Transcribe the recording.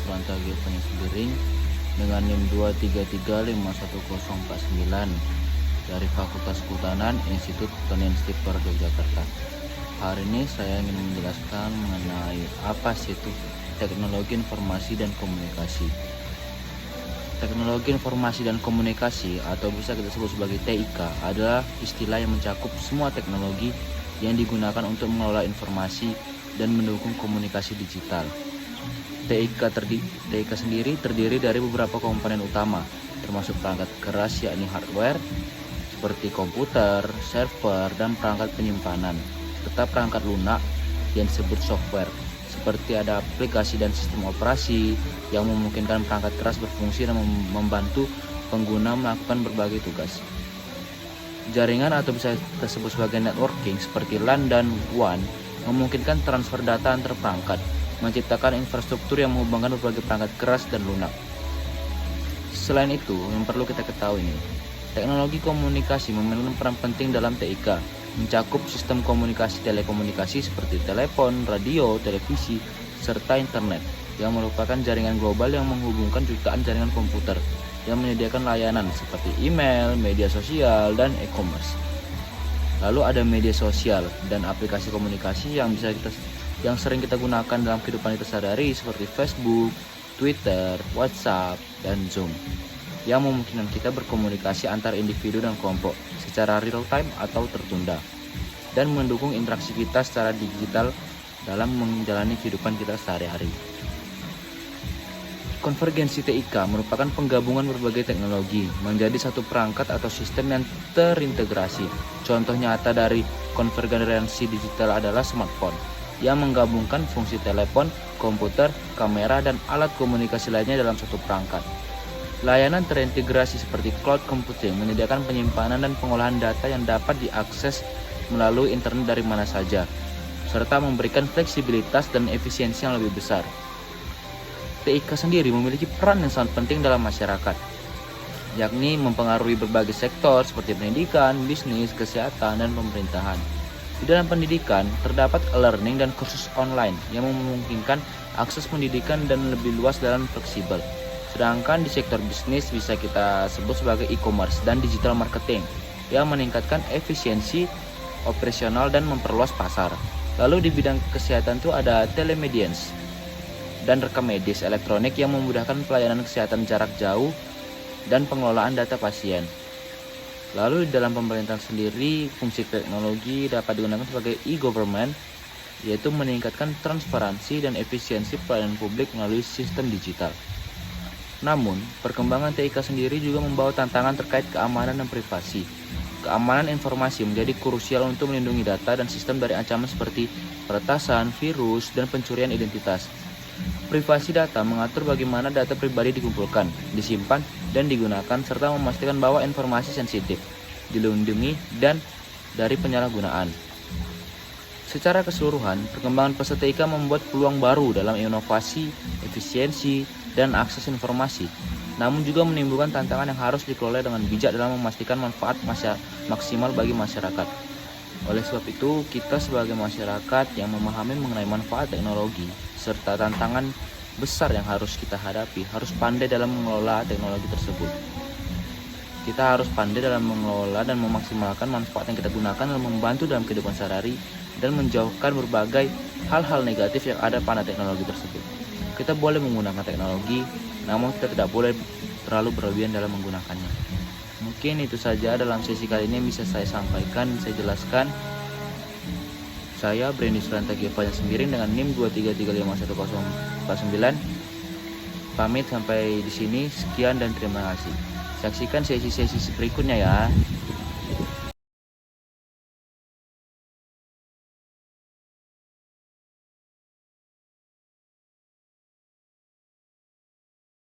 Surantagi Penyesubiring dengan NIM 2335149 dari Fakultas Kehutanan Institut Pertanian Stiper Yogyakarta. Hari ini saya ingin menjelaskan mengenai apa sih itu teknologi informasi dan komunikasi. Teknologi informasi dan komunikasi atau bisa kita sebut sebagai TIK adalah istilah yang mencakup semua teknologi yang digunakan untuk mengelola informasi dan mendukung komunikasi digital. TIK sendiri terdiri dari beberapa komponen utama, termasuk perangkat keras yakni hardware seperti komputer, server, dan perangkat penyimpanan, serta perangkat lunak yang disebut software, seperti ada aplikasi dan sistem operasi yang memungkinkan perangkat keras berfungsi dan membantu pengguna melakukan berbagai tugas. Jaringan atau bisa disebut sebagai networking seperti LAN dan WAN memungkinkan transfer data antar perangkat, menciptakan infrastruktur yang menghubungkan berbagai perangkat keras dan lunak. Selain itu, yang perlu kita ketahui ini, teknologi komunikasi memainkan peran penting dalam TIK, mencakup sistem komunikasi telekomunikasi seperti telepon, radio, televisi, serta internet, yang merupakan jaringan global yang menghubungkan jutaan jaringan komputer yang menyediakan layanan seperti email, media sosial, dan e-commerce. Lalu ada media sosial dan aplikasi komunikasi yang sering kita gunakan dalam kehidupan kita sehari-hari seperti Facebook, Twitter, WhatsApp, dan Zoom, yang memungkinkan kita berkomunikasi antar individu dan kelompok secara real time atau tertunda dan mendukung interaksi kita secara digital dalam menjalani kehidupan kita sehari-hari. Konvergensi TIK merupakan penggabungan berbagai teknologi menjadi satu perangkat atau sistem yang terintegrasi. Contoh nyata dari konvergensi digital adalah smartphone yang menggabungkan fungsi telepon, komputer, kamera, dan alat komunikasi lainnya dalam satu perangkat. Layanan terintegrasi seperti cloud computing menyediakan penyimpanan dan pengolahan data yang dapat diakses melalui internet dari mana saja, serta memberikan fleksibilitas dan efisiensi yang lebih besar. TIK sendiri memiliki peran yang sangat penting dalam masyarakat, yakni mempengaruhi berbagai sektor seperti pendidikan, bisnis, kesehatan, dan pemerintahan. Di dalam pendidikan, terdapat e-learning dan kursus online yang memungkinkan akses pendidikan dan lebih luas dan fleksibel. Sedangkan di sektor bisnis bisa kita sebut sebagai e-commerce dan digital marketing yang meningkatkan efisiensi operasional dan memperluas pasar. Lalu di bidang kesehatan itu ada telemedicine dan rekam medis elektronik yang memudahkan pelayanan kesehatan jarak jauh dan pengelolaan data pasien. Lalu di dalam pemerintahan sendiri, fungsi teknologi dapat digunakan sebagai e-government, yaitu meningkatkan transparansi dan efisiensi pelayanan publik melalui sistem digital. Namun, perkembangan TIK sendiri juga membawa tantangan terkait keamanan dan privasi. Keamanan informasi menjadi krusial untuk melindungi data dan sistem dari ancaman seperti peretasan, virus, dan pencurian identitas. Privasi data mengatur bagaimana data pribadi dikumpulkan, disimpan, dan digunakan, serta memastikan bahwa informasi sensitif, dilindungi, dan dari penyalahgunaan. Secara keseluruhan, perkembangan pesat TIK membuat peluang baru dalam inovasi, efisiensi, dan akses informasi, namun juga menimbulkan tantangan yang harus dikelola dengan bijak dalam memastikan manfaat maksimal bagi masyarakat. Oleh sebab itu, kita sebagai masyarakat yang memahami mengenai manfaat teknologi serta tantangan besar yang harus kita hadapi, harus pandai dalam mengelola teknologi tersebut. Kita harus pandai dalam mengelola dan memaksimalkan manfaat yang kita gunakan dalam membantu dalam kehidupan sehari-hari dan menjauhkan berbagai hal-hal negatif yang ada pada teknologi tersebut. Kita boleh menggunakan teknologi, namun kita tidak boleh terlalu berlebihan dalam menggunakannya. Mungkin itu saja dalam sesi kali ini yang bisa saya sampaikan, saya jelaskan. Saya Brandy Surantagi Penyesubiring dengan NIM 2335149. Pamit sampai di sini. Sekian dan terima kasih. Saksikan sesi-sesi berikutnya ya.